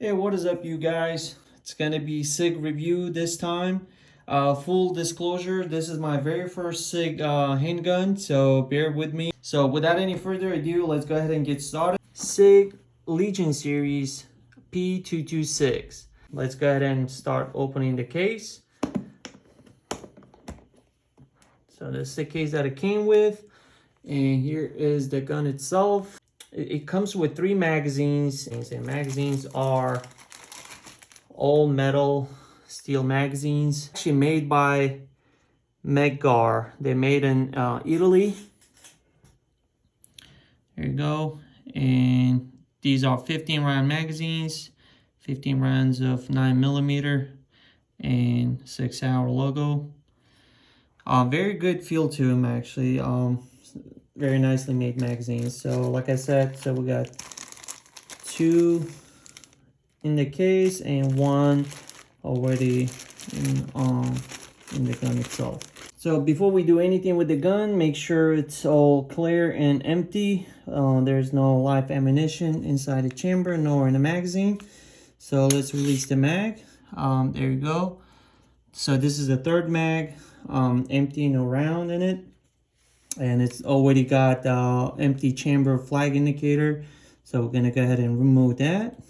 Hey, what is up, you guys? It's gonna be SIG review this time. Full disclosure, this is my very first SIG handgun, so bear with me. So without any further ado, let's go ahead and get started. SIG Legion Series P226. Let's go ahead and start opening the case. So this is the case that it came with, and here is the gun itself. It comes with 3 magazines, and the magazines are all metal steel magazines, actually made by Meggar. They're made in Italy. There you go. And these are 15 round magazines, 15 rounds of 9mm, and SIG Sauer logo. Very good feel to them, actually. Very nicely made magazines. So like I said, so we got 2 in the case and 1 already in the gun itself. So before we do anything with the gun, make sure it's all clear and empty. There's no live ammunition inside the chamber nor in the magazine. So let's release the mag. There you go. So this is the 3rd mag, empty, no round in it, and it's already got empty chamber flag indicator. So we're gonna go ahead and remove that.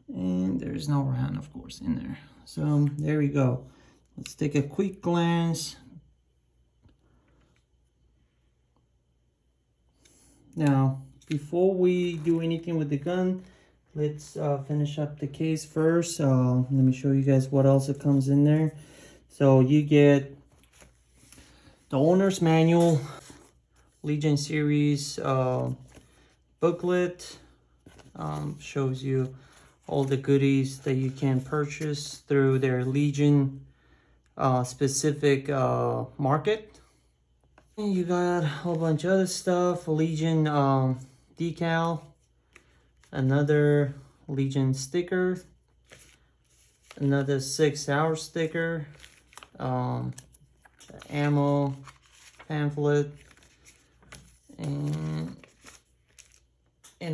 And there's no round, of course, in there. So there we go. Let's take a quick glance. Now, before we do anything with the gun, let's finish up the case first. Let me show you guys what else it comes in there. So you get the owner's manual, Legion Series booklet, shows you all the goodies that you can purchase through their Legion specific market. And you got a whole bunch of other stuff, Legion decal, another Legion sticker, another SIG Sauer sticker, ammo pamphlet, and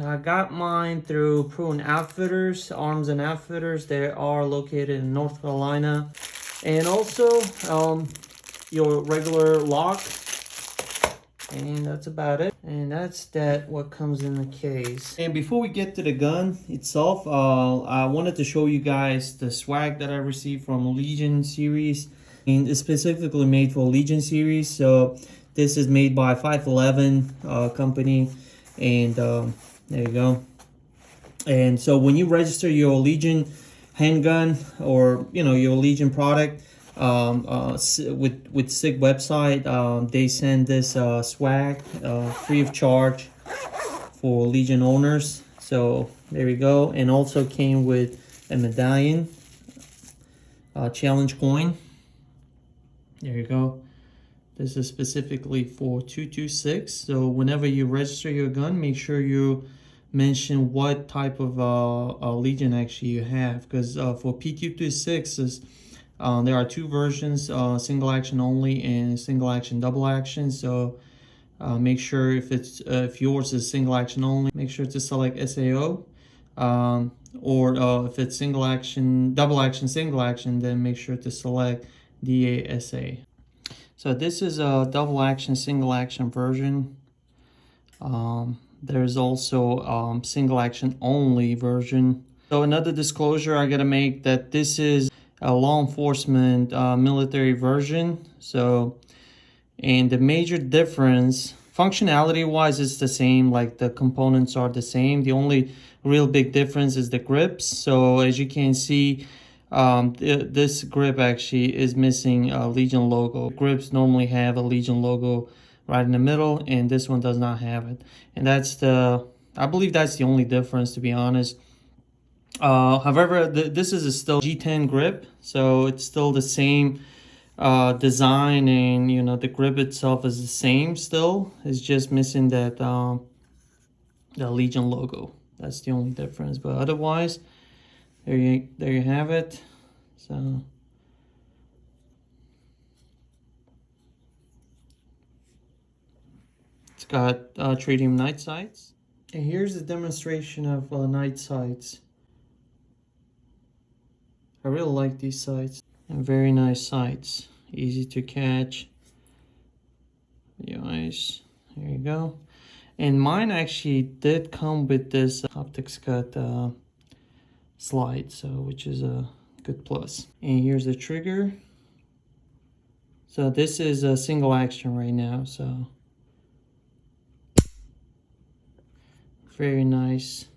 I got mine through Prune Outfitters, Arms and Outfitters. They are located in North Carolina. And also your regular lock. And that's about it. And that's what comes in the case. And before we get to the gun itself, I wanted to show you guys the swag that I received from Legion Series. And it's specifically made for Legion Series. So this is made by 511 company. And there you go. And so when you register your Legion handgun or your Legion product with SIG website, they send this swag free of charge for Legion owners. So there we go. And also came with a medallion, challenge coin. There you go. This is specifically for 226. So whenever you register your gun, make sure you mention what type of Legion actually you have, because for P226s there are 2 versions, single action only and single action double action. So make sure if yours is single action only, make sure to select SAO, or if it's single action double action single action, then make sure to select DASA. So this is a double action single action version. There's also single action only version. So another disclosure I gotta make, that this is a law enforcement military version. So, and the major difference, functionality wise, is the same, like the components are the same. The only real big difference is the grips. So as you can see, this grip actually is missing a Legion logo. Grips normally have a Legion logo right in the middle, and this one does not have it. And that's I believe that's the only difference, to be honest. However, this is still G10 grip, so it's still the same design, and the grip itself is the same still. It's just missing that the Legion logo. That's the only difference, but otherwise, there you have it. So it's got tritium night sights. And here's a demonstration of night sights. I really like these sights. And very nice sights. Easy to catch. Nice. There you go. And mine actually did come with this optics cut slide, so which is a good plus. And here's the trigger. So this is a single action right now, so very nice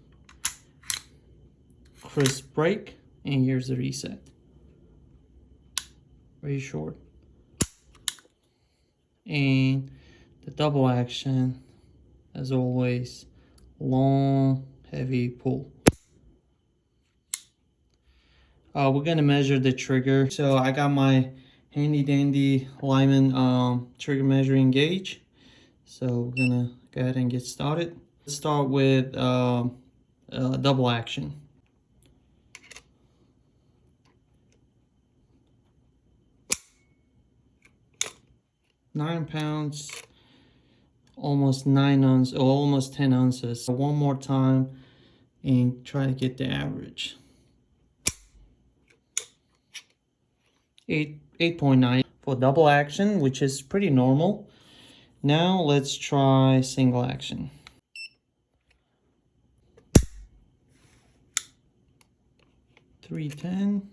crisp break. And here's the reset. Very short. And the double action, as always, long, heavy pull. We're gonna measure the trigger. So I got my handy dandy Lyman trigger measuring gauge. So we're gonna go ahead and get started. Let's start with double action. £9, almost 9 ounces, or almost 10 ounces. One more time and try to get the average. 8.9 for double action, which is pretty normal. Now let's try single action. $3.10. I'm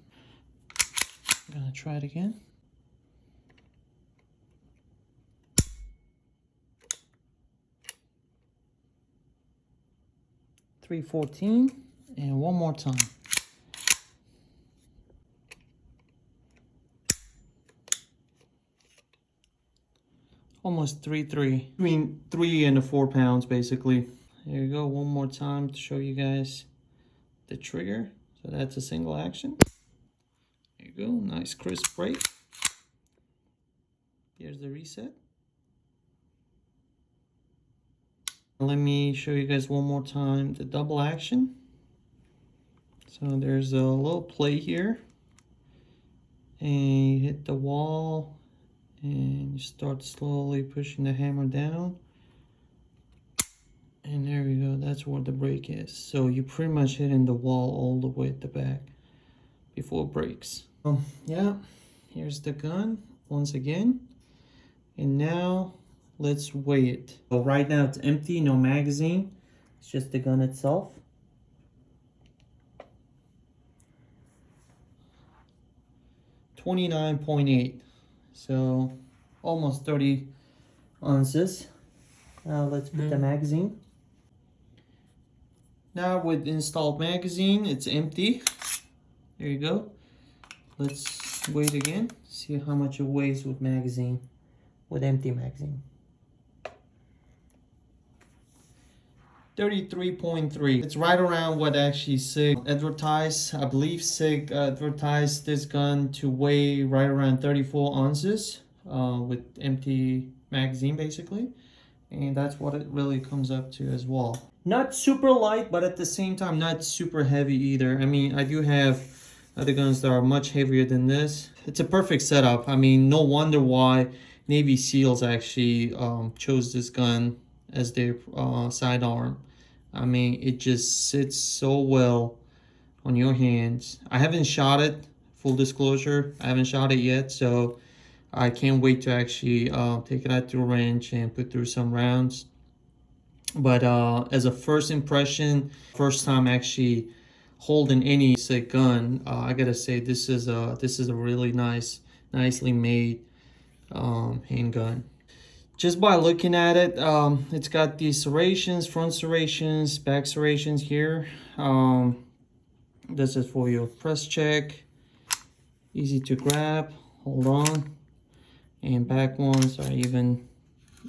gonna try it again. $3.14, and one more time. Almost 3.3, between 3 and 4 pounds basically. There you go, one more time to show you guys the trigger. So that's a single action. There you go, nice crisp break. Here's the reset. Let me show you guys one more time the double action. So there's a little play here, and you hit the wall and you start slowly pushing the hammer down, and there we go, that's where the break is. So you pretty much hitting the wall all the way at the back before it breaks. Yeah, here's the gun once again, and now let's weigh it. So right now it's empty, no magazine, it's just the gun itself. $29.8, so almost 30 ounces. Now let's put the magazine. Now with installed magazine, it's empty. There you go. Let's weigh it again, see how much it weighs with magazine, with empty magazine. 33.3. It's right around what actually SIG advertised. I believe SIG advertised this gun to weigh right around 34 ounces with empty magazine basically. And that's what it really comes up to as well. Not super light, but at the same time not super heavy either. I mean, I do have other guns that are much heavier than this. It's a perfect setup. I mean, no wonder why Navy SEALs actually chose this gun as their sidearm. I mean, it just sits so well on your hands. I haven't shot it, full disclosure, I haven't shot it yet, so I can't wait to actually take it out to a range and put through some rounds. But as a first impression, first time actually holding any SIG gun, I gotta say this is a really nicely made handgun. Just by looking at it, it's got these serrations, front serrations, back serrations here. This is for your press check. Easy to grab, hold on. And back ones are even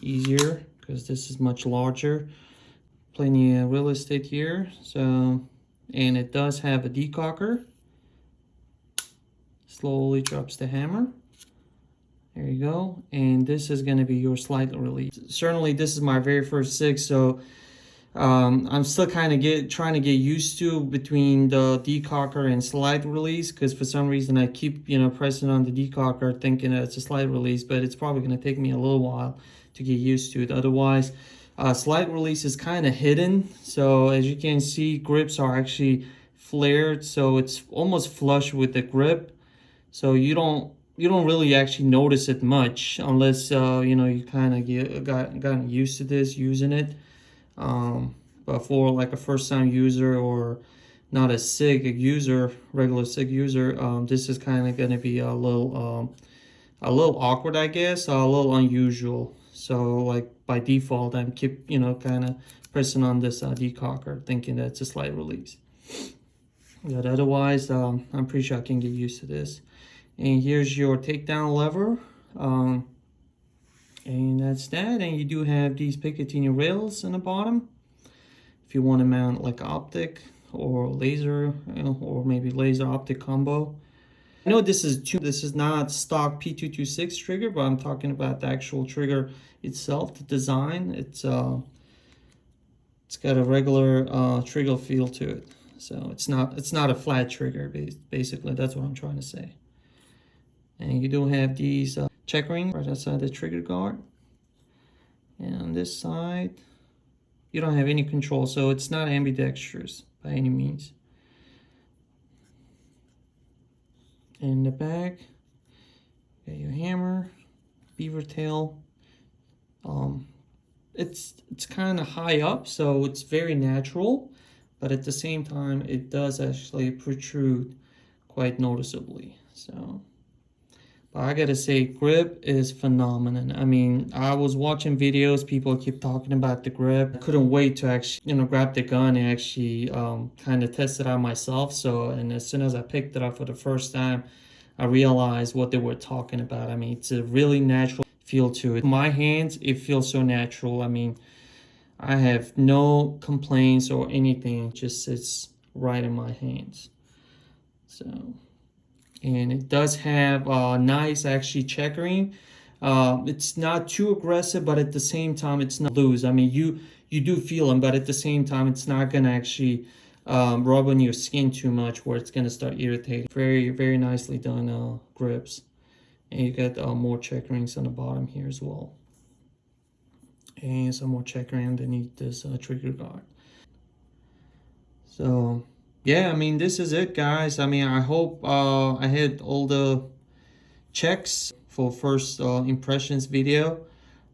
easier because this is much larger. Plenty of real estate here. So, and it does have a decocker. Slowly drops the hammer. There you go, and this is going to be your slide release. Certainly this is my very first SIG, so I'm still kind of trying to get used to between the decocker and slide release, because for some reason I keep pressing on the decocker thinking that it's a slide release, but it's probably going to take me a little while to get used to it. Otherwise, Slide release is kind of hidden, so as you can see, grips are actually flared, so it's almost flush with the grip. So you don't really actually notice it much unless you know, you kind of gotten used to this, using it. But for like a first time user or not a SIG user, regular SIG user, this is kind of going to be a little awkward, I guess, a little unusual. So like by default, I'm keep, you know, kind of pressing on this decocker, thinking that it's a slide release. But otherwise, I'm pretty sure I can get used to this. And here's your takedown lever. And that's that. And you do have these Picatinny rails in the bottom. If you want to mount like optic or laser, you know, or maybe laser optic combo. I know this is not stock P226 trigger, but I'm talking about the actual trigger itself, the design. It's got a regular trigger feel to it. So it's not a flat trigger, basically. That's what I'm trying to say. And you do have these checkering right outside the trigger guard. And on this side, you don't have any control, so it's not ambidextrous by any means. In the back, got your hammer, beaver tail. It's kind of high up, so it's very natural, but at the same time, it does actually protrude quite noticeably. So, but I gotta say, grip is phenomenal. I mean, I was watching videos, people keep talking about the grip. I couldn't wait to actually, you know, grab the gun and actually kind of test it out myself. So, and as soon as I picked it up for the first time, I realized what they were talking about. I mean, it's a really natural feel to it. My hands, it feels so natural. I mean, I have no complaints or anything. It just sits right in my hands. So, and it does have nice actually checkering. It's not too aggressive, but at the same time, it's not loose. I mean, you do feel them, but at the same time, it's not gonna actually rub on your skin too much where it's gonna start irritating. Very, very nicely done grips. And you got more checkerings on the bottom here as well. And some more checkering underneath this trigger guard. So yeah, I mean, this is it, guys. I mean, I hope I hit all the checks for first impressions video.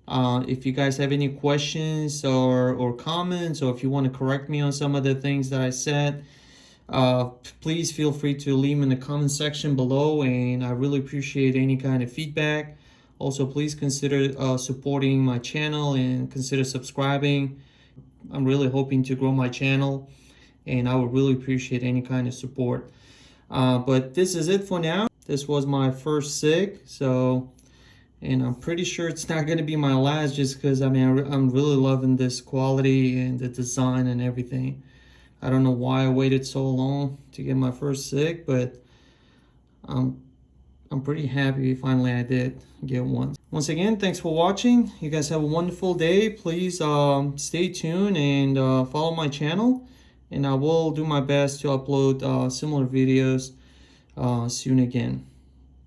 If you guys have any questions or comments, or if you want to correct me on some of the things that I said, please feel free to leave them in the comment section below, and I really appreciate any kind of feedback. Also, please consider supporting my channel and consider subscribing. I'm really hoping to grow my channel, and I would really appreciate any kind of support. But this is it for now. This was my first SIG, so, and I'm pretty sure it's not going to be my last, just because I mean, I'm really loving this quality and the design and everything. I don't know why I waited so long to get my first SIG, but I'm pretty happy finally I did get one. Once again, thanks for watching. You guys have a wonderful day. Please stay tuned and follow my channel, and I will do my best to upload similar videos soon again.